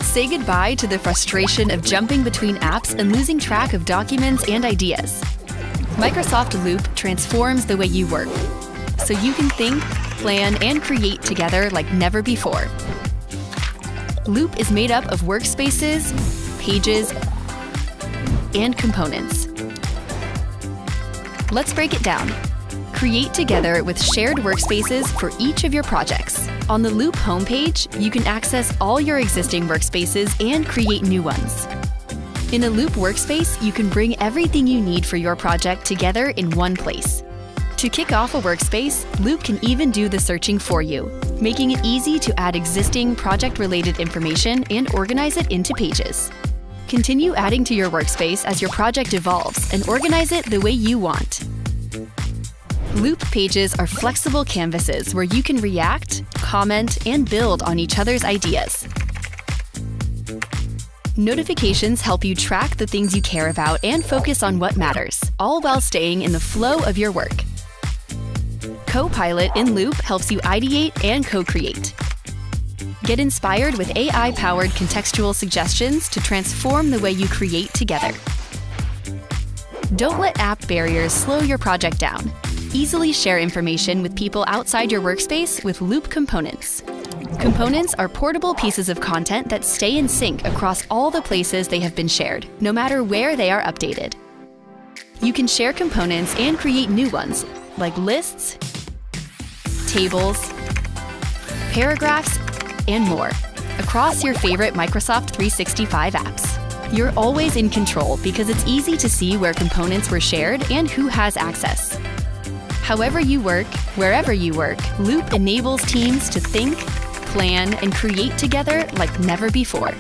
Say goodbye to the frustration of jumping between apps and losing track of documents and ideas. Microsoft Loop transforms the way you work, so you can think, plan, and create together like never before. Loop is made up of workspaces, pages, and components. Let's break it down. Create together with shared workspaces for each of your projects. On the Loop homepage, you can access all your existing workspaces and create new ones. In a Loop workspace, you can bring everything you need for your project together in one place. To kick off a workspace, Loop can even do the searching for you, making it easy to add existing project-related information and organize it into pages. Continue adding to your workspace as your project evolves and organize it the way you want. Loop pages are flexible canvases where you can react, comment, and build on each other's ideas. Notifications help you track the things you care about and focus on what matters, all while staying in the flow of your work. Copilot in Loop helps you ideate and co-create. Get inspired with AI-powered contextual suggestions to transform the way you create together. Don't let app barriers slow your project down. Easily share information with people outside your workspace with Loop components. Components are portable pieces of content that stay in sync across all the places they have been shared, no matter where they are updated. You can share components and create new ones, like lists, tables, paragraphs, and more, across your favorite Microsoft 365 apps. You're always in control because it's easy to see where components were shared and who has access. However you work, wherever you work, Loop enables teams to think, plan, and create together like never before.